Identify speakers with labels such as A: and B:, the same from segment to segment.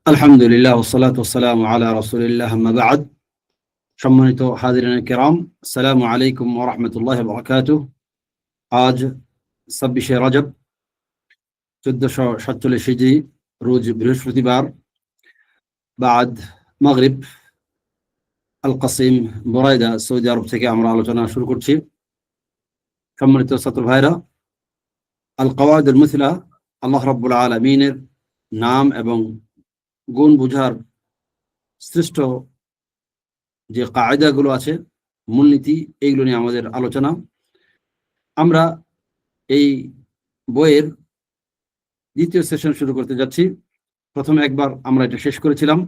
A: আলহামদুলিল্লাহ ওয়াসসালাতু ওয়াসসালামু আলা রাসূলিল্লাহ আম্মা বা'দ। সম্মানিত হাজিরিনে কিরাম, আসসালামু আলাইকুম ওয়া রাহমাতুল্লাহি ওয়া বারাকাতুহু। আজ 26শে রজব 1447 হিজরি, রোজ বৃহস্পতিবার, বাদ মাগরিব, আল কাসিম, বুরাইদা, সৌদি আরব থেকে আমরা আলোচনা শুরু করছি। সম্মানিত ছাত্র ভাইরা, আল কওয়াইদুল মুসলা, আল্লাহ রাব্বুল আলামিনের নাম এবং গুণ বোঝার শ্রেষ্ঠ যে কায়দাগুলো আছে, মূলনীতি, এইগুলো নিয়ে আমাদের আলোচনা। আমরা এই বইয়ের দ্বিতীয় সেশন শুরু করতে যাচ্ছি। প্রথমে একবার আমরা এটা শেষ করেছিলাম।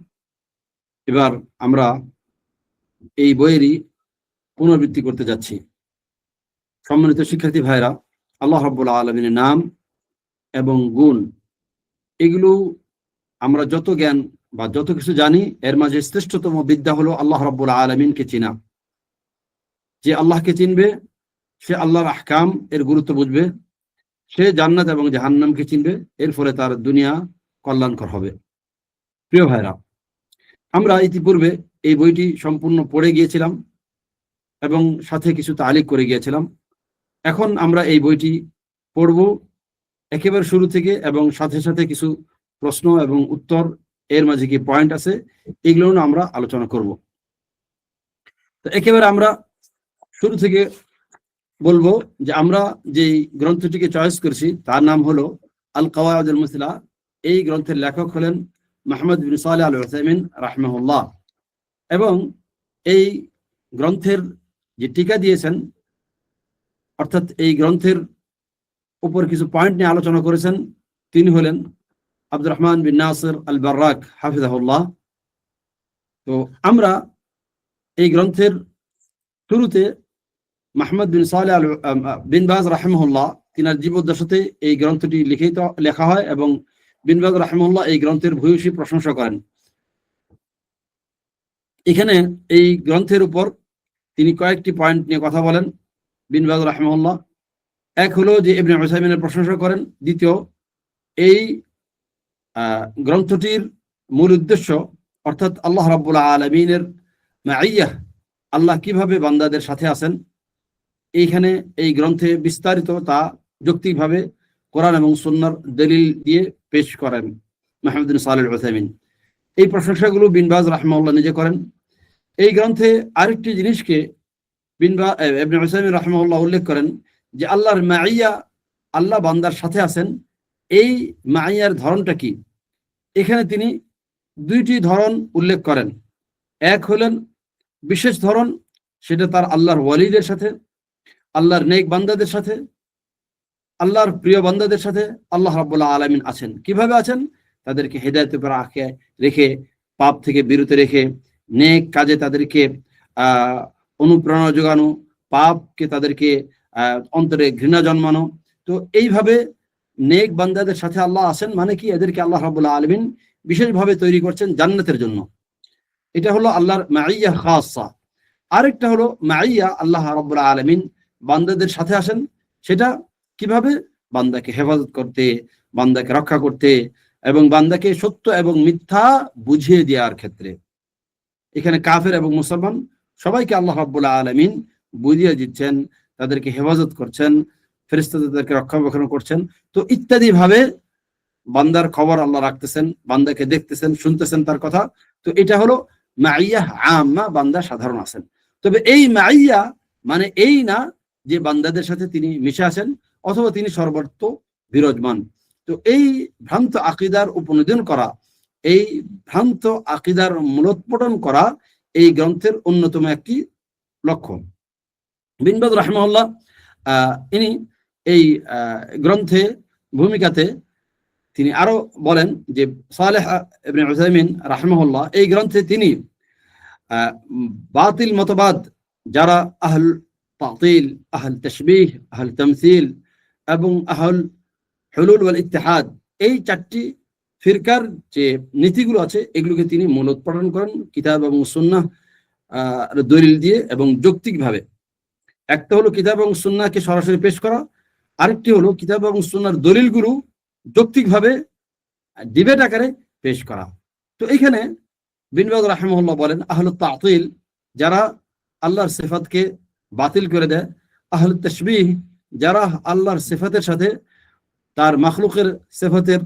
A: এবার আমরা এই বইয়েরই পুনরাবৃত্তি করতে যাচ্ছি। সম্মানিত শিক্ষার্থী ভাইরা, আল্লাহ রাব্বুল আলামিনের নাম এবং গুণ, এগুলো আমরা যত জ্ঞান বা যত কিছু জানি, এর মাঝে শ্রেষ্ঠতম বিদ্যা হলো আল্লাহ রাব্বুল আলামিনকে চেনা। যে আল্লাহকে চিনবে, সে আল্লাহর আহকাম এর গুরুত্ব বুঝবে, সে জান্নাত এবং জাহান্নামকে চিনবে, এর ফলে তার দুনিয়া কল্যাণকর হবে। প্রিয় ভাইরা, আমরা ইতিপূর্বে এই বইটি সম্পূর্ণ পড়ে গিয়েছিলাম এবং সাথে কিছু তালিক করে গিয়েছিলাম। এখন আমরা এই বইটি পড়ব একেবারে শুরু থেকে, এবং সাথে সাথে কিছু প্রশ্ন এবং উত্তর, এর মাঝে কি পয়েন্ট আছে, এগুলো আমরা আলোচনা করব। তো একেবারে আমরা শুরু থেকে বলবো যে আমরা যে গ্রন্থটিকে চয়েস করেছি তার নাম হলো আল কওয়াইদুল মুসলা। এই গ্রন্থের লেখক হলেন মুহাম্মদ বিন সালেহ আল উসাইমিন রাহিমাহুল্লাহ, এবং এই গ্রন্থের যে টিকা দিয়েছেন, অর্থাৎ এই গ্রন্থের উপর কিছু পয়েন্ট নিয়ে আলোচনা করেছেন, তিনি হলেন আব্দুর রহমান বিন নাসির আল বাররাক হাফিজাহুল্লাহ। তো আমরা এই গ্রন্থের শুরুতে মুহাম্মদ বিন সালেহ বিন বাজ রাহিমাহুল্লাহ, তিনার জীবদ্দশাতে এই গ্রন্থটি লেখা হয়, এবং বিন বাজ রাহিমাহুল্লাহ এই গ্রন্থের ভূয়সী প্রশংসা করেন। এখানে এই গ্রন্থের উপর তিনি কয়েকটি পয়েন্ট নিয়ে কথা বলেন বিন বাজ রাহিমাহুল্লাহ। এক হলো যে ইবনে উসাইমিনের প্রশংসা করেন। দ্বিতীয়, এই গ্রন্থটির মূল উদ্দেশ্য, অর্থাৎ আল্লাহ রাব্বুল আলামিনের মাইয়াহ, আল্লাহ কিভাবে বান্দাদের সাথে আছেন, এইখানে এই গ্রন্থে বিস্তারিত তা যৌক্তিকভাবে কোরআন এবং সুন্নাহর দলিল দিয়ে পেশ করেন মুহাম্মদ বিন সালেহ আল উসাইমিন। এই প্রশংসাগুলো বিন বাজ রাহিমাহুল্লাহ নিজে করেন। এই গ্রন্থে আরেকটি জিনিসকে ইবনে উসাইমিন রাহিমাহুল্লাহ উল্লেখ করেন যে আল্লাহর মাইয়া, আল্লাহ বান্দার সাথে আছেন, এই মাইয়ার ধরনটা কি। এখানে তিনি দুইটি ধরন উল্লেখ করেন। এক হলেন বিশেষ ধরন, সেটা তার আল্লাহর ওয়ালিদের সাথে, আল্লাহর নেক বান্দাদের সাথে, আল্লাহর প্রিয় বান্দাদের সাথে আল্লাহ রাব্বুল আলামিন আছেন। কিভাবে আছেন? তাদেরকে হেদায়েতের উপর রেখে, পাপ থেকে বিরত রেখে, নেক কাজে তাদেরকে অনুপ্রেরণা যোগানো, পাপকে তাদেরকে অন্তরে ঘৃণা জন্মানো। তো এইভাবে নেক বান্দাদের সাথে আল্লাহ আছেন, মানে কি, এদেরকে আল্লাহ রাব্বুল আলামিন বিশেষভাবে তৈরি করছেন জান্নাতের জন্য। এটা হলো আল্লাহর মাইয়া খাসা। আরেকটা হলো মাইয়া আল্লাহ রাব্বুল আলামিন বান্দাদের সাথে আসেন, সেটা কিভাবে? বান্দাকে হেফাজত করতে, বান্দাকে রক্ষা করতে, এবং বান্দাকে সত্য এবং মিথ্যা বুঝিয়ে দেওয়ার ক্ষেত্রে। এখানে কাফের এবং মুসলমান সবাইকে আল্লাহ রাব্বুল আলামিন বুঝিয়ে দিচ্ছেন, তাদেরকে হেফাজত করছেন, ফেরেশতাদেরকে রক্ষণাবেক্ষণ করছেন। তো ইত্যাদি ভাবে বান্দার খবর আল্লাহ রাখতেছেন, বান্দাকে দেখতেছেন, শুনতেছেন তার কথা। তো এটা হলো মাইয়া আম্মা, বান্দা সাধারণ আছেন। তবে এই মাইয়া মানে এই না যে বান্দাদের সাথে তিনি মিশে আছেন অথবা তিনি সর্বত্র বিরাজমান। তো এই ভ্রান্ত আকীদার উপনোদন করা, এই ভ্রান্ত আকীদার মূলোৎপাটন করা এই গ্রন্থের অন্যতম একটি লক্ষ্য। বিন বাজ রাহিমাহুল্লাহ ইনি এই গ্রন্থে ভূমিকাতে তিনি আরো বলেন যে সালেহ ইবনে উসাইমিন রাহিমাহুল্লাহ এই গ্রন্থে তিনি বাতিল মতবাদ, যারা আহল তাতিল, আহল তাশবিহ, আহল তামসিল এবং আহল হুলুল ওয়াল ইত্তিহাদ, এই চারটি ফিরকার যে নীতিগুলো আছে, এগুলোকে তিনি মূলোৎপাটন করেন কিতাব এবং সুন্নাহ দলিল দিয়ে এবং যৌক্তিকভাবে। একটা হলো কিতাব এবং সুন্নাহকে সরাসরি পেশ করা, আরেকটি হলো কিতাব এবং সুন্নাহর দলিলগুলো যৌক্তিকভাবে ডিবেট আকারে পেশ করা। তো এখানে বিন বাজ রাহিমাহুল্লাহ বলেন, আহলুত তা'তিল যারা আল্লাহর সিফাতকে বাতিল করে দেয়, আহলুত তাশবিহ যারা আল্লাহর সিফাতের সাথে তার মাখলুকের সিফাতের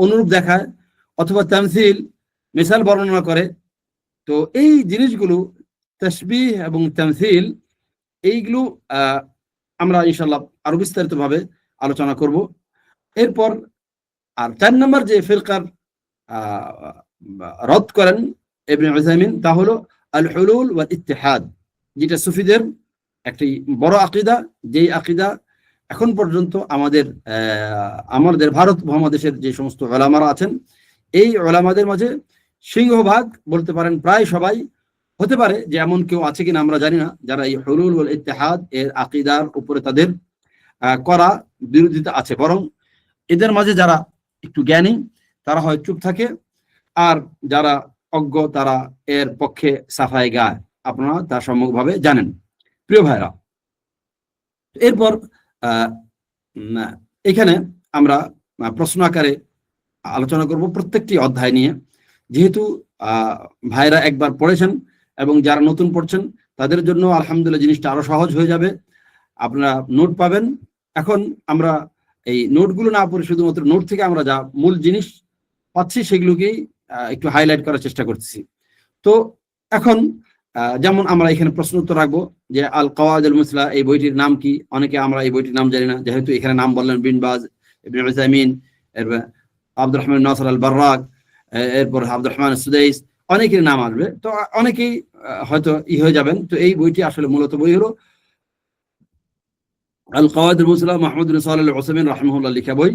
A: অনুরূপ দেখায়, অথবা তামসিল মিসাল বর্ণনা করে। তো এই জিনিসগুলো তাশবিহ এবং তামসিল এইগুলো আমরা ইনশাআল্লাহ আরো বিস্তারিতভাবে আলোচনা করব। এরপর আর 4 নম্বর যে ফিরকার রদ করেন ইবনে উসাইমিন, তা হলো আল হুলুল ওয়াল ইত্তিহাদ, যেটা সুফিদের একটি বড় আকীদা, যেই আকীদা এখন পর্যন্ত আমাদের ভারত মহাদেশের যে সমস্ত উলামারা আছেন, এই উলামাদের মাঝে সিংহভাগ বলতে পারেন প্রায় সবাই, হতে পারে যে এমন কেউ আছে কিনা আমরা জানি না, যারা এই হুলুল ওয়াল ইত্তিহাদ এর আকীদার উপরে তাদের করা বিরোধিতা আছে। বরং এদের মাঝে যারা একটু জ্ঞানী তারা হয় চুপ থাকে, আর যারা অজ্ঞ তারা এর পক্ষে সাফাই গায়। আপনারা তা সম্মুখভাবে জানেন। প্রিয় ভাইরা, এরপর এখানে আমরা প্রশ্ন আকারে আলোচনা করব প্রত্যেকটি অধ্যায় নিয়ে, যেহেতু ভাইরা একবার পড়েছেন এবং যারা নতুন পড়ছেন তাদের জন্য আলহামদুলিল্লাহ জিনিসটা আরো সহজ হয়ে যাবে। আপনারা নোট পাবেন। এখন আমরা এই নোটগুলো না পড়ে শুধুমাত্র নোট থেকে আমরা যা মূল জিনিস পাচ্ছি সেগুলোকেই একটু হাইলাইট করার চেষ্টা করতেছি। তো এখন যেমন আমরা এখানে প্রশ্ন উত্তর রাখবো যে আল কাওয়াইদ আল মুসলা, এই বইটির নাম কি? অনেকে আমরা এই বইটির নাম জানি না, যেহেতু এখানে নাম বললেন বিন বাজ, ইবনে উসাইমিন, এরপর আব্দুর রহমান নাসর আল বাররাক, এরপর আব্দুর রহমান সুদাইস, অনেকের নাম আসবে। তো অনেকেই হয়তো হয়ে যাবেন। তো এই বইটি আসলে মূলত বই হলো আল কাওয়াইদ আল মুসলা, মাহমুদ বিন সালেহ আল উসাইমিন রাহিমাহুল্লাহ লিখা বই।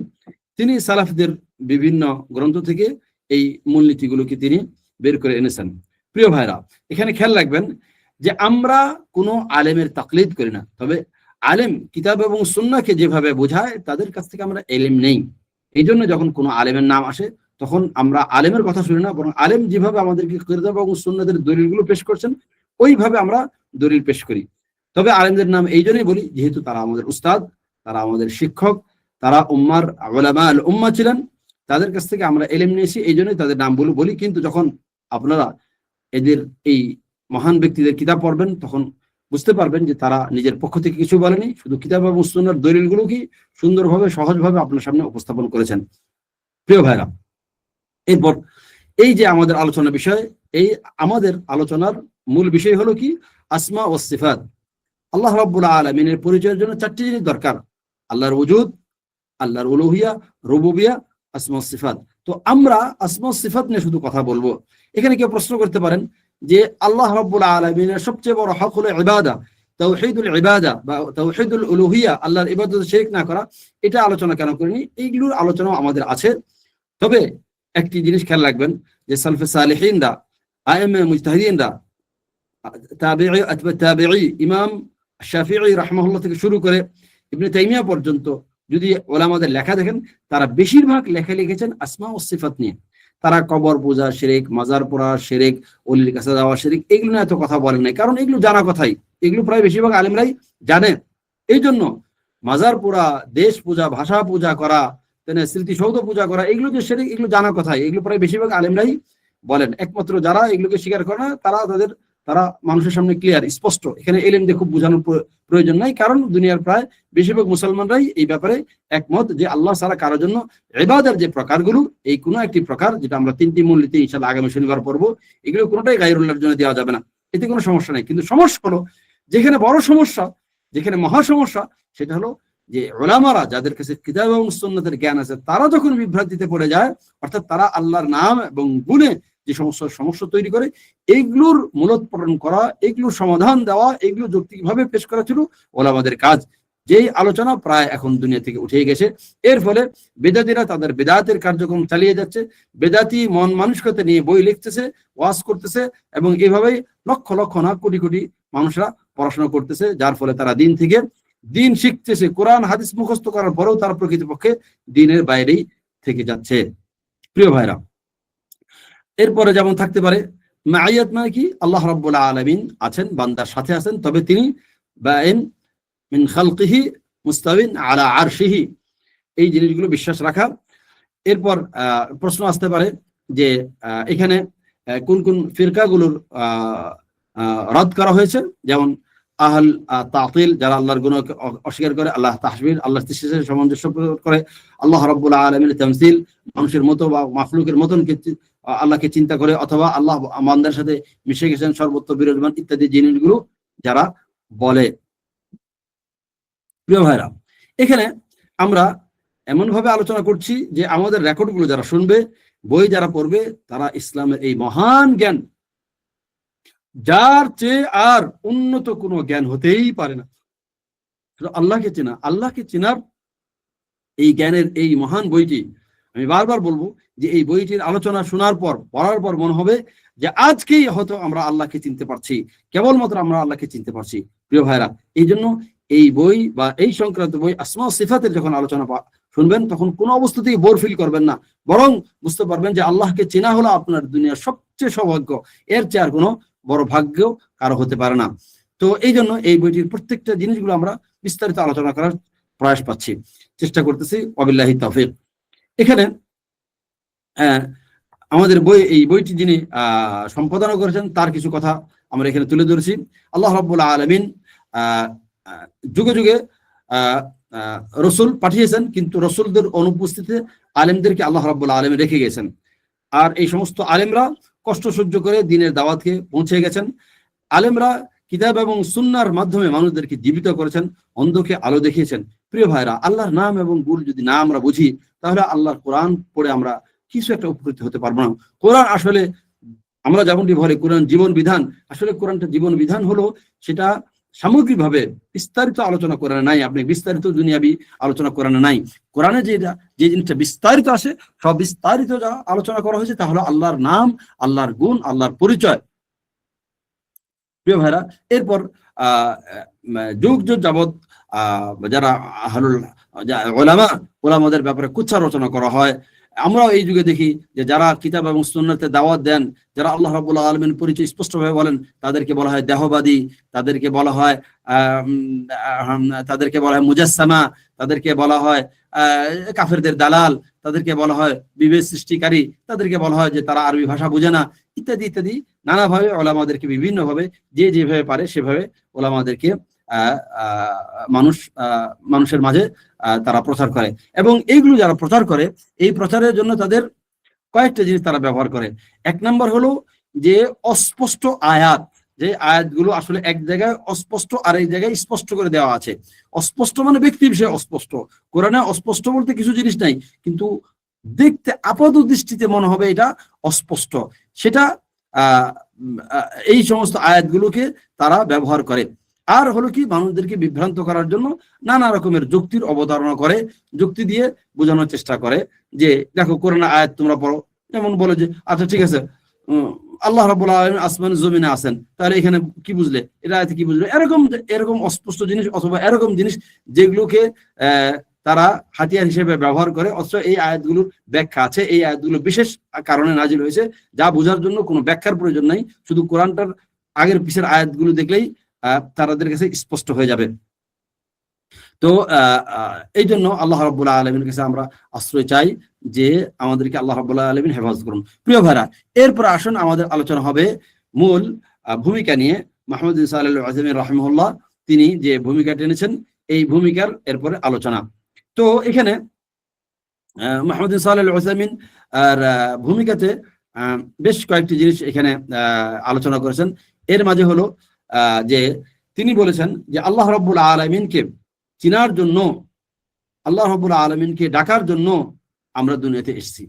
A: তিনি সালাফদের বিভিন্ন গ্রন্থ থেকে এই মূলনীতিগুলোকে তিনি বের করে এনেছেন। প্রিয় ভাইরা, এখানে খেয়াল রাখবেন যে আমরা কোনো আলেমের তাকলিদ করি না, তবে আলেম কিতাব এবং সুন্নাহকে যেভাবে বোঝায় তাদের কাছ থেকে আমরা ইলম নেই। এই জন্য যখন কোনো আলেমের নাম আসে তখন আমরা আলেমের কথা শুনি না, বরং আলেম যেভাবে আমাদেরকে কিতাব এবং সুন্নাহের দলিলগুলো পেশ করছেন ওইভাবে আমরা দলিল পেশ করি। তবে আলেমদের নাম এই জন্যই বলি যেহেতু তারা আমাদের উস্তাদ, তারা আমাদের শিক্ষক, তারা উম্মার উলামা আল উম্মাহ ছিলেন, তাদের কাছ থেকে আমরা ইলম নিয়েছি, এই জন্যই তাদের নামগুলো বলি। কিন্তু যখন আপনারা এদের এই মহান ব্যক্তিদের কিতাব পড়বেন তখন বুঝতে পারবেন যে তারা নিজের পক্ষ থেকে কিছু বলেনি, শুধু কিতাব এবং সুন্নাহর দলিলগুলো কি সুন্দরভাবে সহজভাবে আপনার সামনে উপস্থাপন করেছেন। প্রিয় ভাইরা, এরপর এই যে আমাদের আলোচনার বিষয়, এই আমাদের আলোচনার মূল বিষয় হলো কি? আসমা ও সিফাত। আল্লাহ রাব্বুল আলামিনের পরিচয়ের জন্য 4টি জিনিস দরকার: আল্লাহর ওজুদ, আল্লাহর উলুহিয়া, রুবুবিয়া, আসমা ও সিফাত। তো আমরা আসমা ও সিফাত নিয়ে শুধু কথা বলবো। এখানে কেউ প্রশ্ন করতে পারেন যে আল্লাহ রাব্বুল আলামিনের সবচেয়ে বড় হক হলো ইবাদা, তাওহীদুল ইবাদা বা তাওহীদুল উলুহিয়া, আল্লাহর ইবাদতে শিরক না করা। এটা আলোচনা কেন করিনি? এইগুলোর আলোচনা আমাদের আছে। তবে একটি জিনিস খেয়াল রাখবেন যে সালফে সালেহিনরা, আইম্মা মুজতাহিদিনরা, তাবিঈ, আতবা তাবিঈ, ইমাম শাফিঈ রাহিমাহুল্লাহ থেকে শুরু করে ইবনে তাইমিয়া পর্যন্ত যদি ওলামাদের লেখা দেখেন, তারা বেশিরভাগ লেখা লিখেছেন আসমা ও সিফাত নিয়ে। তারা কবর পূজা শিরক, মাজার পোড়া শিরক, ওলির কাছে যাওয়া শিরক, এগুলো নিয়ে এত কথা বলেন নাই, কারণ এগুলো জানা কথাই, এগুলো প্রায় বেশিরভাগ আলেমরাই জানে। এই জন্য মাজার পোড়া, দেশ পূজা, ভাষা পূজা করা, স্মৃতিসৌধ পূজা করা, এগুলো যে শিরক, এগুলো জানা কথাই, এগুলো প্রায় বেশিরভাগ আলেমরাই বলেন। একমাত্র যারা এগুলোকে স্বীকার করে না তারা মানুষের সামনে ক্লিয়ার, স্পষ্ট। এখানে ইলম দিয়ে খুব বোঝানোর প্রয়োজন নাই, কারণ দুনিয়ার প্রায় বেশিরভাগ মুসলমানরাই এই ব্যাপারে একমত যে আল্লাহ ছাড়া কারোর জন্য ইবাদতের যে প্রকারগুলো, এই কোনো একটি প্রকার, যেটা আমরা 3টি মূলনীতি ইনশাআল্লাহ আগামী শনিবার পড়বো, এগুলো কোনোটাই গায়রুল্লাহর জন্য দেওয়া যাবে না। এতে কোনো সমস্যা নেই। কিন্তু সমস্যা হলো, যেখানে বড় সমস্যা, যেখানে মহা সমস্যা, সেটা হলো যে উলামারা যাদের কাছে কিতাব এবং সুন্নাতের জ্ঞান আছে, তারা যখন বিভ্রান্তিতে পড়ে যায়, অর্থাৎ তারা আল্লাহর নাম এবং গুণে যে সমস্যা তৈরি করে, এইগুলোর মূলোৎপাটন করা, এগুলোর সমাধান দেওয়া, এগুলো যৌক্তিকভাবে পেশ করা ছিল ওলামাদের কাজ। যেই আলোচনা প্রায় এখন দুনিয়া থেকে উঠে গেছে। এর ফলে বেদাতীরা তাদের বেদাতের কার্যক্রম চালিয়ে যাচ্ছে, বেদাতি মন মানসিকতা নিয়ে বই লিখতেছে, ওয়াজ করতেছে, এবং এইভাবেই লক্ষ লক্ষ না কোটি কোটি মানুষরা পড়াশোনা করতেছে, যার ফলে তারা দিন শিখতেছে, কোরআন হাদিস মুখস্থ করার পরেও তারা প্রকৃতপক্ষে দিনের বাইরেই থেকে যাচ্ছে। প্রিয় ভাইরা, এরপরে যেমন থাকতে পারে মাইয়াত, মানে কি? আল্লাহ রাব্বুল আলামিন আছেন, বান্দার সাথে আছেন, তবে তিনি বাইন মিন খালকিহি মুস্তাবিন আলা আরশিহি, এই জিনিসগুলো বিশ্বাস রাখা। এরপর প্রশ্ন আসতে পারে যে এখানে কোন কোন ফিরকাগুলোর রদ করা হয়েছে, যেমন আহল তাতিল, যারা আল্লাহর গুণকে অস্বীকার করে, আল্লাহ তাহবির, আল্লাহ সৃষ্টির সামঞ্জস্য করে, আল্লাহ রাব্বুল আলামিনের তামসিল, মানুষের মতো বা মাখলুকের মতন আল্লাহকে চিন্তা করে, অথবা আল্লাহ বান্দার সাথে মিশে গেছেন সর্বত্র বিরাজমান ইত্যাদি জিনিসগুলো যারা বলে। প্রিয় ভাইরা, এখানে আমরা এমন ভাবে আলোচনা করছি যে আমাদের রেকর্ডগুলো যারা শুনবে, বই যারা পড়বে, তারা ইসলামের এই মহান জ্ঞান, যার চেয়ে আর উন্নত কোনো জ্ঞান হতেই পারে না, আল্লাহকে চেনা, আল্লাহকে চেনার এই জ্ঞানের এই মহান বইটি, আমি বারবার বলবো যে এই বইটির আলোচনা শোনার পর, পড়ার পর মনে হবে যে আজকেই হয়তো আমরা আল্লাহকে চিনতে পারছি, কেবলমাত্র আমরা আল্লাহকে চিনতে পারছি। প্রিয় ভাইরা, এই জন্য এই বই বা এই সংক্রান্ত বই আসমা ও সিফাতের যখন আলোচনা শুনবেন, তখন কোনো অবস্থাতেই বোর ফিল করবেন না, বরং বুঝতে পারবেন যে আল্লাহকে চেনা হলো আপনার দুনিয়ার সবচেয়ে সৌভাগ্য, এর চেয়ে আর কোনো বড় ভাগ্য কারো হতে পারে না। তো এই জন্য এই বইটির প্রত্যেকটা জিনিসগুলো আমরা বিস্তারিত আলোচনা করার প্রয়াস পাচ্ছি, চেষ্টা করতেছি, ওয়াবিল্লাহি তাওফীক। এখানে আমাদের এই বইটি যিনি সম্পাদনা করেছেন, তার কিছু কথা আমরা এখানে তুলে ধরেছি। আল্লাহ রাব্বুল আলামিন যুগে যুগে রসুল পাঠিয়েছেন, কিন্তু রসুলদের অনুপস্থিতিতে আলেমদেরকে আল্লাহ রাব্বুল আলামিন রেখে গেছেন। আর এই সমস্ত আলেমরা কষ্ট সহ্য করে দিনের দাওয়াতকে পৌঁছে গেছেন। আলেমরা কিতাব এবং সুন্নাহর মাধ্যমে মানুষদেরকে জীবিত করেছেন, অন্ধকে আলো দেখিয়েছেন। প্রিয় ভাইরা, আল্লাহর নাম এবং গুণ যদি না আমরা বুঝি, তাহলে আল্লাহর কোরআন পড়ে আমরা কিছু একটা উপকৃত হতে পারবো না। কোরআন আসলে আমরা যেমনটি বলি কোরআন জীবন বিধান, আসলে কোরআনটা জীবন বিধান হলো, সেটা সামগ্রিকভাবে বিস্তারিত আলোচনা কোরআনে নাই, আপনি বিস্তারিত দুনিয়াবি আলোচনা কোরআনে নাই। কোরআনে যে জিনিসটা বিস্তারিত আসে, সব বিস্তারিত যা আলোচনা করা হয়েছে তা হলো আল্লাহর নাম, আল্লাহর গুণ, আল্লাহর পরিচয়। প্রিয় ভাইরা, এরপর যুগ যুগ যাবৎ যারা ওলামাদের ব্যাপারে কুচ্ছা রচনা করা হয়। আমরাও এই যুগে দেখি যে যারা কিতাব এবং সুন্নাতে দাওয়াত দেন, যারা আল্লাহ রাব্বুল আলামিনের পরিচয় স্পষ্টভাবে বলেন, তাদেরকে বলা হয় দেহবাদী, তাদেরকে বলা হয় মুজাসসামা, তাদেরকে বলা হয় কাফেরদের দালাল, তাদেরকে বলা হয় বিভেদ সৃষ্টিকারী, তাদেরকে বলা হয় যে তারা আরবি ভাষা বোঝে না, ইত্যাদি ইত্যাদি নানাভাবে ওলামাদেরকে বিভিন্নভাবে যে যেভাবে পারে সেভাবে ওলামাদেরকে মানুষের মাঝে তারা প্রচার করে। এবং এইগুলো যারা প্রচার করে, এই প্রচারের জন্য তাদের কয়েকটা জিনিস তারা ব্যবহার করে। এক নম্বর হলো যে অস্পষ্ট আয়াত, যে আয়াতগুলো আসলে এক জায়গায় অস্পষ্ট আর এক জায়গায় স্পষ্ট করে দেওয়া আছে। অস্পষ্ট মানে ব্যক্তি বিষয়ে অস্পষ্ট। কোরআনে অস্পষ্ট বলতে কিছু জিনিস নাই, কিন্তু দেখতে আপাত দৃষ্টিতে মনে হবে এটা অস্পষ্ট, সেটা এই সমস্ত আয়াতগুলোকে তারা ব্যবহার করে। আর হলো কি, মানুষদেরকে বিভ্রান্ত করার জন্য নানা রকমের যুক্তির অবতারণা করে, যুক্তি দিয়ে বোঝানোর চেষ্টা করে যে দেখো কোরআন আয়াত তোমরা পড়ো, যেমন বলে যে আচ্ছা ঠিক আছে, আল্লাহ রাব্বুল আলামিন আসমান জমিনে আছেন, তাহলে এখানে কি বুঝলে, এটা আয়াতে কি বুঝলে, এরকম অস্পষ্ট জিনিস, অথবা এরকম জিনিস যেগুলোকে তারা হাতিয়ার হিসেবে ব্যবহার করে। অথচ এই আয়াতগুলোর ব্যাখ্যা আছে, এই আয়াতগুলো বিশেষ কারণে নাজিল হয়েছে, যা বোঝার জন্য কোনো ব্যাখ্যার প্রয়োজন নাই, শুধু কোরআনটার আগের পিছের আয়াতগুলো দেখলেই তাদের কাছে স্পষ্ট হয়ে যাবে। তো এই জন্য আল্লাহ রাব্বুল আলামিনের কাছে আমরা আশ্রয় চাই যে আমাদেরকে আল্লাহ রাব্বুল আলামিন হেফাজত করুন। প্রিয় ভাইরা, এরপর আসুন আমাদের আলোচনা হবে মূল ভূমিকা নিয়ে। মাহমুদ বিন সালেহ আল উসাইমিন রাহিমাহুল্লাহ তিনি যে ভূমিকা টেনেছেন, এই ভূমিকার এরপরে আলোচনা। তো এখানে মাহমুদ বিন সালেহ আল উসাইমিন আর ভূমিকাতে বেশ কয়েকটি জিনিস এখানে আলোচনা করেছেন। এর মাঝে হলো যে তিনি বলেছেন যে আল্লাহ রাব্বুল আলামিনকে চিনার জন্য, আল্লাহ রাব্বুল আলামিনকে ডাকার জন্য আমরা দুনিয়াতে এসেছি।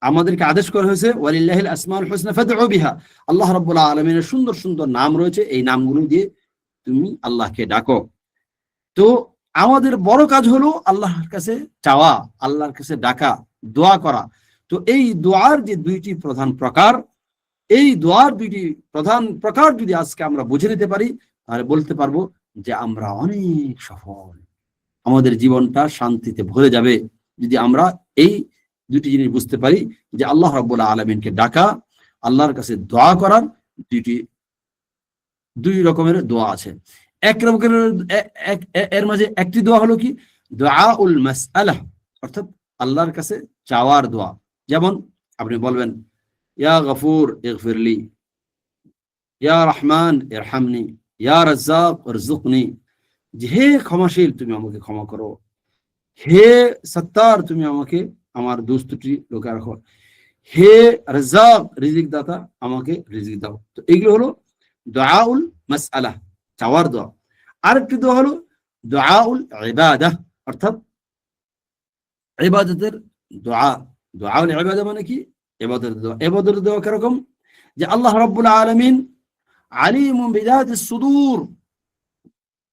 A: আমাদেরকে আদেশ করা হয়েছে ওয়ালিল্লাহিল আসমাউল হুসনা ফাদউ বিহা, আল্লাহ রাব্বুল আলামিনের সুন্দর সুন্দর নাম রয়েছে, এই নামগুলো দিয়ে তুমি আল্লাহকে ডাকো। তো আমাদের বড় কাজ হলো আল্লাহর কাছে চাওয়া, আল্লাহর কাছে ডাকা, দোয়া করা। তো এই দোয়ার যে দুইটি প্রধান প্রকার, এই দোয়ার দুইটি প্রধান প্রকার যদি আজকে আমরা বুঝে নিতে পারি, তাহলে বলতে পারবো যে আমরা অনেক সফল, আমাদের জীবনটা শান্তিতে ভরে যাবে যদি আমরা এই দুটি জিনিস বুঝতে পারি যে আল্লাহ রাব্বুল আলামিনকে ডাকা, আল্লাহর কাছে দোয়া করার দুই রকমের দোয়া আছে। এক রকমের এর মাঝে একটি দোয়া হলো কি দুআউল মাসআলাহ, অর্থাৎ আল্লাহর কাছে চাওয়ার দোয়া। যেমন আপনি বলবেন ইয়া গফুর ইগফিরলি, ইয়া রহমান ইরহামনি, ইয়া রাজ্জাক ইরযুকনি, যে হে ক্ষমাশীল তুমি আমাকে ক্ষমা করো, হে সত্তার তুমি আমাকে আমার দোষ ত্রুটি লোকে রাখো, হে রাজ্জাক রিজিক দাতা আমাকে রিজিক দাও। তো এগুলো হলো দুআউল মাসআলা, চাওয়ার দোয়া। আরেকটি দোয়া হলো দুআউল ইবাদাহ, অর্থাৎ ইবাদতের দোয়া। দুআউল ইবাদা মানে কি? ইবাদতের দোয়া। ইবাদতের দোয়া কিরকম? যে আল্লাহ রাব্বুল আলামিন আলিমুম বিযাতিস সুদূর,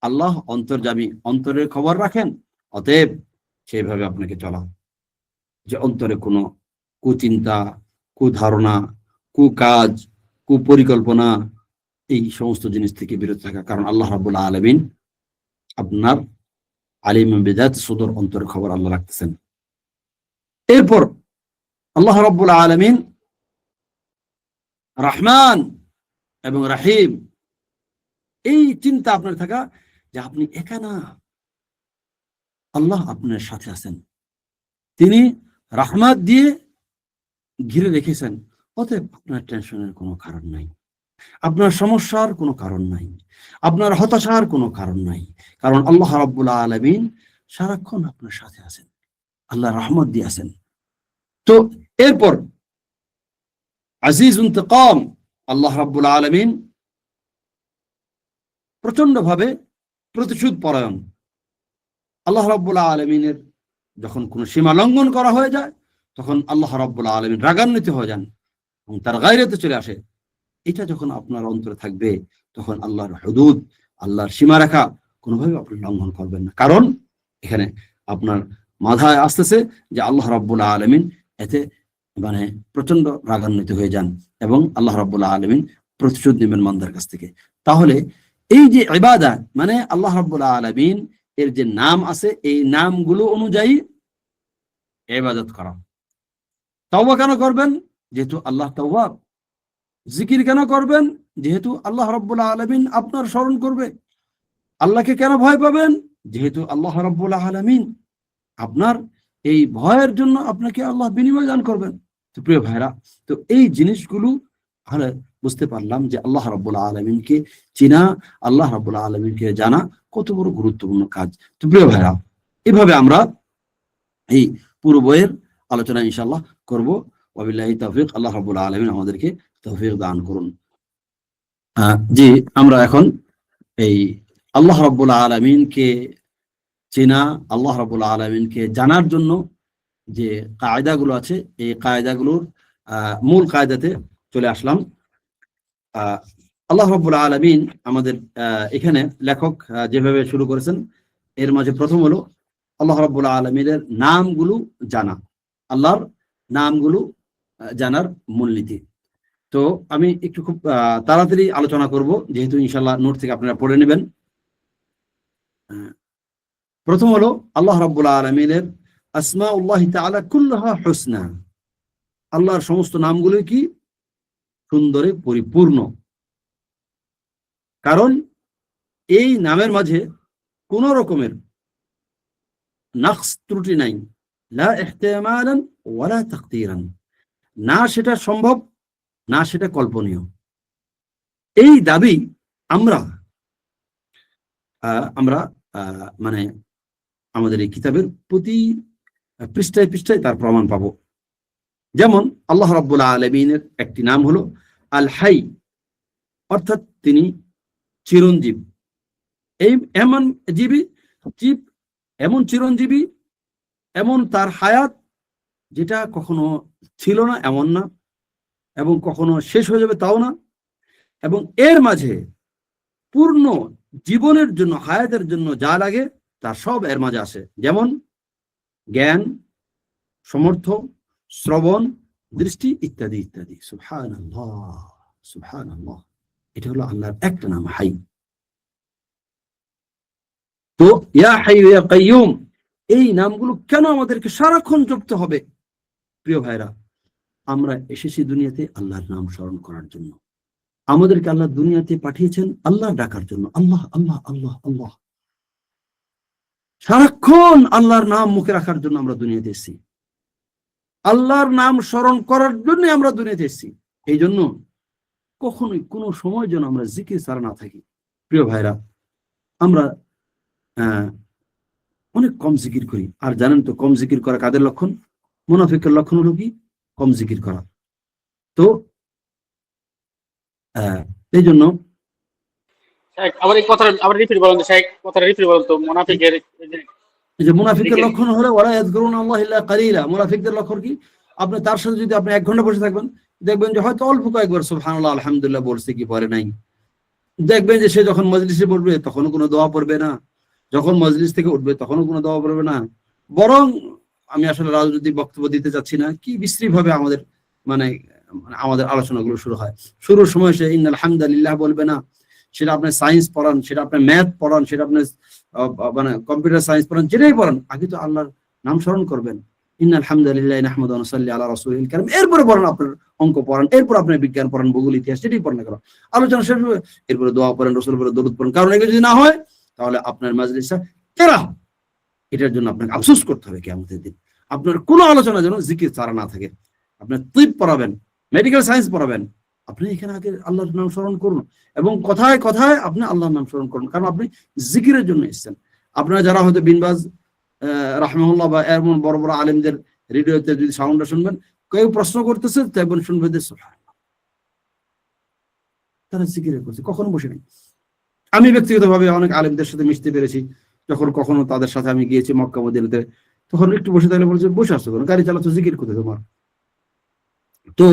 A: আল্লাহ অন্তর্যামী, অন্তরের খবর রাখেন, অতএব সেইভাবে আপনাকে চলা, যে অন্তরে কোনো কুচিন্তা, কুধারণা, কুকাজ, কুপরিকল্পনা, এই সমস্ত জিনিস থেকে বিরত থাকা। কারণ আল্লাহ রাব্বুল আলামিন আপনার আলিমুম বিযাতিস সুদূর, অন্তরের খবর আল্লাহ রাখতেছেন। এরপর আল্লাহ রাব্বুল আলামিন রহমান এবং রাহিম, এই চিন্তা আপনার থাকা যে আপনি একা না, আল্লাহ আপনার সাথে আছেন, তিনি রহমত দিয়ে ঘিরে রেখেছেন, অতএব আপনার টেনশনের কোনো কারণ নাই, আপনার সমস্যার কোনো কারণ নাই, আপনার হতাশার কোনো কারণ নাই। কারণ আল্লাহ রাব্বুল আলামিন সারাক্ষণ আপনার সাথে আছেন, আল্লাহ রহমত দিয়ে আছেন। তো এরপর আজিজ ইন্তেকাম, আল্লাহ রাব্বুল আলামিন প্রচন্ড ভাবে প্রতিশোধ পরায়ণ। আল্লাহ রাব্বুল আলামিনের যখন কোনো সীমা লঙ্ঘন করা হয়ে যায়, তখন আল্লাহ রাব্বুল আলামিন রাগান্বিত হয়ে যান এবং তার গায়রাতে চলে আসে। এটা যখন আপনার অন্তরে থাকবে, তখন আল্লাহর হুদুদ, আল্লাহর সীমারেখা কোনোভাবে আপনি লঙ্ঘন করবেন না। কারণ এখানে আপনার মাথায় আসতেছে যে আল্লাহ রাব্বুল আলামিন এতে মানে প্রচন্ড রাগান্বিত হয়ে যান এবং আল্লাহ রাব্বুল আলামিন প্রতিশোধ নেবেন বান্দার কাছ থেকে। তাহলে এই যে ইবাদত, মানে আল্লাহ রাব্বুল আলামিন এর যে নাম আছে, এই নামগুলো অনুযায়ী ইবাদত করা। তাওবা কেন করবেন? যেহেতু আল্লাহ তাওয়াব। জিকির কেন করবেন? যেহেতু আল্লাহ রাব্বুল আলামিন আপনার স্মরণ করবে। আল্লাহকে কেন ভয় পাবেন? যেহেতু আল্লাহ রাব্বুল আলামিন আপনার এই ভয়ের জন্য আপনাকে আল্লাহ বিনিময় দান করবেন। তো প্রিয় ভাইরা, তো এই জিনিসগুলো তাহলে বুঝতে পারলাম যে আল্লাহ রাব্বুল আলামিনকে চিনা, আল্লাহ রাব্বুল আলামিনকে জানা কত বড় গুরুত্বপূর্ণ কাজ। তো প্রিয় ভাইরা, এভাবে আমরা এই পুরো বইয়ের আলোচনা ইনশাআল্লাহ করব। ওয়াবিল্লাহি তাওফিক, আল্লাহ রাব্বুল আলামিন আমাদেরকে তৌফিক দান করুন। জি, আমরা এখন এই আল্লাহ রাব্বুল আলামিনকে চেনা, আল্লাহ রাব্বুল আলামিনকে জানার জন্য যে কায়দাগুলো আছে, এই কায়দাগুলোর মূল কায়দাতে চলে আসলাম। আল্লাহ রাব্বুল আলামিন আমাদের এখানে লেখক যেভাবে শুরু করেছেন, এর মাঝে প্রথম হলো আল্লাহ রাব্বুল আলামিনের নামগুলো জানা, আল্লাহর নামগুলো জানার মূলনীতি। তো আমি একটু খুব তাড়াতাড়ি আলোচনা করব, যেহেতু ইনশাআল্লাহ নোট থেকে আপনারা পড়ে নেবেন। প্রথম হলো আল্লাহ রাব্বুল আলামিনের আসমাউল্লাহি তাআলা কুল্লুহা হুসনা, আল্লাহর সমস্ত নামগুলো কি সুন্দরে পরিপূর্ণ। কারণ এই নামের মাঝে কোন রকমের নাকস ত্রুটি নাই, লা ইহতিমালান ওয়ালা তাকদীরান, না সেটা সম্ভব না সেটা কল্পনীয়। এই দাবি আমরা মানে আমাদের এই কিতাবের প্রতি পৃষ্ঠায় পৃষ্ঠায় তার প্রমাণ পাবো। যেমন আল্লাহ রাব্বুল আলামিনের একটি নাম হলো আল হাই, অর্থাৎ তিনি চিরঞ্জীব। এই এমন জীব, এমন চিরঞ্জীবী, এমন তার হায়াত যেটা কখনো ছিল না এমন না, এবং কখনো শেষ হয়ে যাবে তাও না, এবং এর মাঝে পূর্ণ জীবনের জন্য, হায়াতের জন্য যা লাগে তার সব এর মাঝে আসে। যেমন জ্ঞান, সমর্থ, শ্রবণ, দৃষ্টি ইত্যাদি ইত্যাদি। সুবহানাল্লাহ, সুবহানাল্লাহ। এটা হলো আল্লাহর একটা নাম, হাই। তো ইয়া হাইয়ু ইয়া কাইয়ুম, এই নামগুলো কেন আমাদেরকে সারাক্ষণ জপতে হবে? প্রিয় ভাইরা, আমরা এসেছি দুনিয়াতে আল্লাহর নাম স্মরণ করার জন্য। আমাদেরকে আল্লাহ দুনিয়াতে পাঠিয়েছেন আল্লাহ ডাকার জন্য। আল্লাহ আল্লাহ আল্লাহ আল্লাহ, সারাক্ষণ আল্লাহর নাম মুখে রাখার জন্য আমরা দুনিয়াতে এসেছি। আল্লাহর নাম স্মরণ করার জন্য আমরা দুনিয়াতে এসেছি। এই জন্য কখনোই কোনো সময় যেন আমরা জিকির ছাড়া না থাকি। প্রিয় ভাইরা, আমরা অনেক কম জিকির করি। আর জানেন তো কম জিকির করা কাদের লক্ষণ? মুনাফিকের লক্ষণ হলো কি? কম জিকির করা। তো এই জন্য
B: আবার এই কথাটা আবার রিপিট বলুন তো শেখ, কথাটা রিপিট বলুন তো। মুনাফিকের
A: এই যে মুনাফিকের লক্ষণ হলো ওয়ালা ইয়াযকুরুনা আল্লাহ ইল্লা কালিলা। মুনাফিকদের লক্ষণ কি? আপনি তার সাথে যদি আপনি 1 ঘন্টা বসে থাকবেন, দেখবেন যে হয়তো অল্প কয়েকবার সুবহানাল্লাহ আলহামদুলিল্লাহ বলছে, কি পরে নাই। দেখবেন যে সে যখন মজলিসে বসবে তখনও কোনো দোয়া পড়বে না, যখন মজলিস থেকে উঠবে তখনও কোনো দোয়া পড়বে না। বরং আমি আসলে রাজনৈতিক বক্তব্য দিতে চাচ্ছি না, কি বিশ্রী ভাবে আমাদের মানে আমাদের আলোচনাগুলো শুরু হয়। শুরুর সময় সে ইন্নাল হামদুলিল্লাহ বলবে না। সেটা আপনি সায়েন্স পড়ান, সেটা আপনি ম্যাথ পড়ান, সেটা আপনি মানে কম্পিউটার সায়েন্স পড়ান, যেটাই পড়ান, আগে তো আল্লাহর নাম স্মরণ করবেন। ইন্নাল হামদুলিল্লাহ নাহমাদুহু ওয়া নুসাল্লি আলা রাসূলিল কারীম। এরপরে পড়ান আপনার অঙ্ক পড়ান, এরপর আপনি বিজ্ঞান পড়ান, ভূগোল, ইতিহাস, যেটাই পড়ান না কেন, আলোচনা শেষ হবে, এরপরে দোয়া পড়েন, রাসূলের উপরে দরুদ পড়েন। কারণ এগুলো যদি না হয় তাহলে আপনার মাজলিসটা কেরা, এটার জন্য আপনাকে আফসোস করতে হবে কিয়ামতের দিন। আপনার কোনো আলোচনা যেন জিকির ছাড়া না থাকে। আপনি তিব পড়াবেন, মেডিকেল সায়েন্স পড়াবেন, আপনি এখানে আগে আল্লাহর নাম স্মরণ করুন এবং কথায় কথায় আপনি আল্লাহর নাম স্মরণ করুন, কারণ আপনি জিকিরের জন্য এসেছেন। আপনারা যারা হয়তো বিনবাজ রাহমাহুল্লাহ বা এমন বড় বড় আলেমদের রেডিওতে যদি সাউন্ডটা শুনবেন, কেউ প্রশ্ন করতেছে তখন শুনবে যে সুবহানাল্লাহ, তারা জিকির করছে, কখনো বসে নেই। আমি ব্যক্তিগতভাবে অনেক আলেমদের সাথে মিশতে পেরেছি, যখন কখনো তাদের সাথে আমি গিয়েছি মক্কা মদিনাতে, তখন একটু বসে থাকলে বলছে বসে আসছো কেন, গাড়ি চালাচ্ছ, জিকির করতে তোমার। তো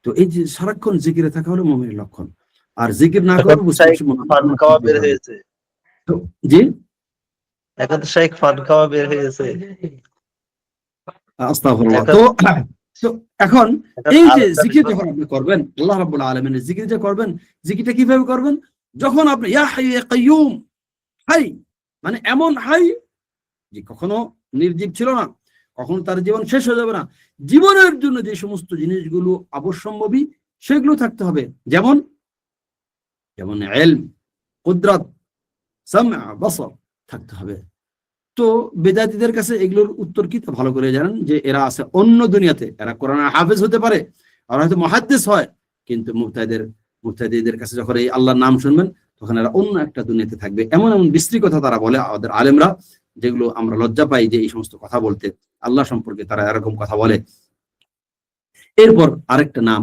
A: তো এই যে সারাক্ষণ জিকিরে থাকা হলো মুমিনের লক্ষণ। আর জিকির না করলে বুঝতে পারছি জি
C: এখন তো শেখ ফান খাওয়া বের হয়েছে।
A: আস্তাগফিরুল্লাহ। তো এখন এই যে জিকির যখন আপনি করবেন, আল্লাহ রাব্বুল আলামিনের জিকির যে করবেন, জিকিরটা কিভাবে করবেন? যখন আপনি ইয়া হাই ইয়া কাইয়ুম, হাই মানে এমন হাই যে কখনো নির্জীব ছিল না, কখনো তার জীবন শেষ হয়ে যাবে না। জীবনের জন্য যে সমস্ত জিনিসগুলো আবশ্যম্ভাবী সেগুলো থাকতে হবে, যেমন যেমন ইলম, কুদরত, সামআ, বাসার থাকতে হবে। তো বেদাতীদের কাছে এগুলোর উত্তর কি তা ভালো করে জানেন, যে এরা আছে অন্য দুনিয়াতে, এরা কোরআনের হাফেজ হতে পারে আর হয়তো মুহাদ্দিস হয়, কিন্তু মুবতাদিদের কাছে যখন এই আল্লাহর নাম শুনবেন তখন এরা অন্য একটা দুনিয়াতে থাকবে। এমন এমন বিশ্রী কথা তারা বলে আমাদের আলেমরা, যেগুলো আমরা লজ্জা পাই যে এই সমস্ত কথা বলতে। আল্লাহ সম্পর্কে তারা এরকম কথা বলে। এরপর আরেকটা নাম,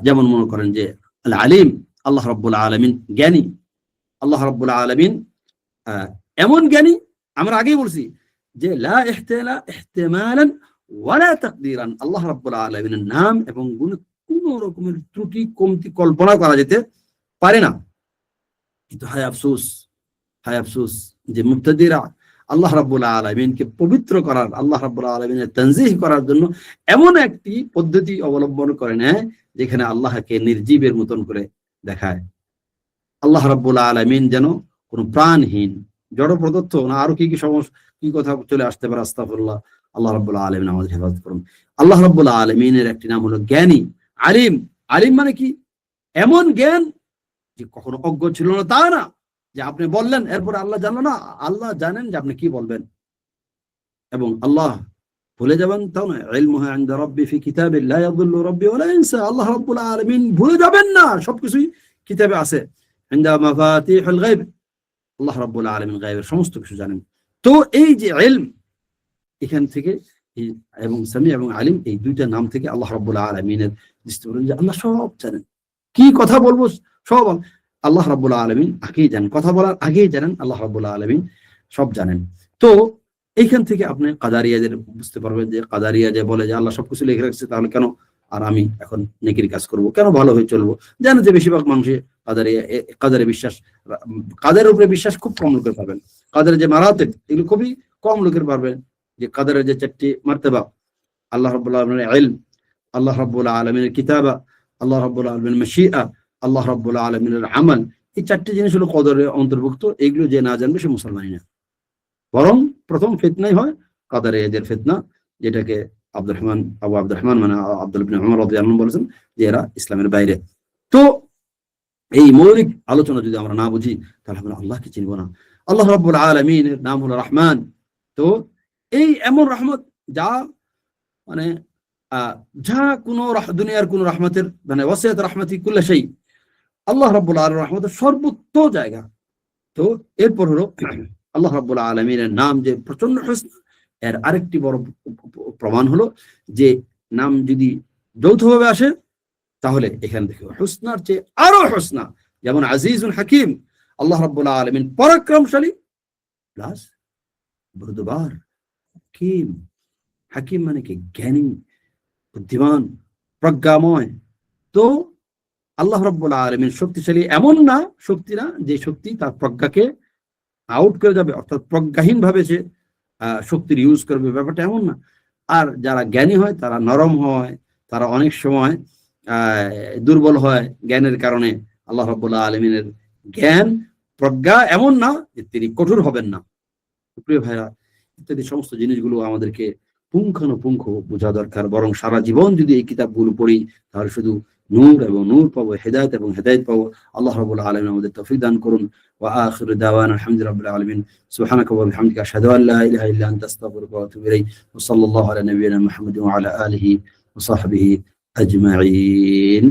A: যেমন মনে করেন যে আল আলিম, আল্লাহ রাব্বুল আলামিন জ্ঞানী। আল্লাহ রাব্বুল আলামিন এমন জ্ঞানী, আমরা আগেই বলছি যে লা ইহতিমালান ওয়ালা তাকদীরান, আল্লাহ রাব্বুল আলামিনের নাম এবং গুণ কোনো রকমের ত্রুটি কমতি কল্পনা করা যেতে পারে না। কিন্তু হায় আফসোস যে মুবতাদিরা আল্লাহ রাব্বুল আলামিনকে পবিত্র করার, আল্লাহ রাব্বুল আলামিনের তানজিহ করার জন্য এমন একটি পদ্ধতি অবলম্বন করে নেয় যেখানে আল্লাহকে নির্জীবের মতন করে দেখায়। আল্লাহ রাব্বুল আলামিন যেন কোনো প্রাণহীন জড় প্রদত্ত না, আরো কি কথা চলে আসতে পারে, আস্তাগফিরুল্লাহ। আল্লাহ রাব্বুল আলামিন আমাদের হেফাজত করুন। আল্লাহ রাব্বুল আলামিনের একটি নাম হলো জ্ঞানী। আলিম, আলিম মানে কি? এমন জ্ঞান যে কখনো অজ্ঞ ছিল না তা না, যে আপনি বললেন এরপরে আল্লাহ জানলো না, আল্লাহ জানেন যে আপনি কি বলবেন, এবং আল্লাহ ভুলে যাবেন তাও না। ইলমুহু ইনদা রাব্বি ফি কিতাবিন লা ইয়াদুল্লু রাব্বি ওয়া লা ইয়ানসা। আল্লাহ রাব্বুল আলামিন ভুলে যাবেন না, সবকিছুই কিতাবে আছে। ইনদা মাফাতিহুল গায়ব, আল্লাহ রাব্বুল আলামিন গায়বের সমস্ত কিছু জানেন। তো এই যে ইলম, এখান থেকে এবং সামি এবং আলিম, এই দুইটা নাম থেকে আল্লাহ রাব্বুল আলামিনের দৃষ্টি করেন যে আল্লাহ সব জানেন, কি কথা বলবো সব আল্লাহ রাব্বুল আলামিন আগেই জানেন, কথা বলার আগেই জানেন, আল্লাহ রাব্বুল আলামিন সব জানেন। তো এইখান থেকে আপনি কাদারিয়াদের বুঝতে পারবেন যে কাদারিয়া যে বলে যে আল্লাহ সবকিছু লিখে রাখছে, তাহলে কেন আর আমি এখন নেকির কাজ করব, কেন ভালো হয়ে চলবো? জানেন যে বেশিরভাগ মানুষের কাদারে বিশ্বাস, কাদের উপরে বিশ্বাস খুব কম লোকের পাবেন। কাদের যে মারাতেব, এগুলো খুবই কম লোকের পারবেন। যে কাদারের যে 4টি মার্তেবা, আল্লাহ রাব্বুল আলামিনের ইলম, আল্লাহ রাব্বুল আলামিনের কিতাবা, আল্লাহ রাব্বুল আলামিনের মাশিআ, আল্লাহ রাব্বুল আলামিনের আমাল, এই 4টি জিনিস হলো কদরের অন্তর্ভুক্ত। এগুলো যে না জানবে সে মুসলমানই না। বরং প্রথম ফিতনাই হয় কাদারিয়াদের ফিতনা, যেটাকে আবু আব্দুর রহমান মানে আব্দুল ইবনে উমর রাদিয়াল্লাহু আনহু বলেছেন যে এরা ইসলামের বাইরে। তো এই মৌলিক আলোচনা যদি আমরা না বুঝি তাহলে আমরা আল্লাহকে চিনব না। আল্লাহ রাব্বুল আলামিনের নাম হলো রহমান। তো এই এমন রহমত যা মানে যা কোনো দুনিয়ার কোনো রহমতের মানে ওয়াসিয়াত রাহমাতি কুল্লা শাই, আল্লাহ রাব্বুল আলামিনের রহমতের সর্বোচ্চ জায়গা। তো এরপর হলো আল্লাহ রাব্বুল আলামিনের নাম যে প্রচন্ড হুসনা, এর আরেকটি বড় প্রমাণ হলো যে নাম যদি যৌথভাবে আসে তাহলে এখানে দেখো হুসনার চেয়ে আরো হুসনা, যেমন আজিজুল হাকিম, আল্লাহ রাব্বুল আলামিন পরাক্রমশালী প্লাস বুদ্ধবার, হাকিম। হাকিম মানে কি? জ্ঞানী, বুদ্ধিমান, প্রজ্ঞাময়। তো আল্লাহ রাব্বুল আলামিন শক্তিশালী এমন না, শক্তি না যে শক্তি তার প্রজ্ঞাকে আউট করে যাবে, অর্থাৎ প্রজ্ঞাহীন ভাবে সে শক্তির ইউজ করবে, ব্যাপারটা এমন না। আর যারা জ্ঞানী হয় তারা নরম হয়, তারা অনেক সময় দুর্বল হয় জ্ঞানের কারণে। আল্লাহ রাব্বুল আলামিনের জ্ঞান প্রজ্ঞা এমন না যে তিনি কঠোর হবেন না। প্রিয় ভাইরা, ইত্যাদি সমস্ত জিনিসগুলো আমাদেরকে পুঙ্খানুপুঙ্খ বোঝা দরকার। বরং সারা জীবন যদি এই কিতাবগুলো পড়ি তাহলে শুধু নূর এবং নূর পাবো, হেদায়েত এবং হেদায়েত পাবো। আল্লাহ রাব্বুল আলামিন আমাদের তৌফিক দান করুন। ওয়া আখিরু দাওয়ানা আলহামদুলিল্লাহি রাব্বিল আলামিন। সুবহানাকা ওয়া বিহামদিকা আশহাদু আল্লা ইলাহা ইল্লা আনতা আস্তাগফিরুকা ওয়া আতুবু ইলাইক। ওয়া সাল্লাল্লাহু আলা নাবিয়িনা মুহাম্মাদিন ওয়া আলা আলিহি ওয়া সাহবিহি আজমাইন।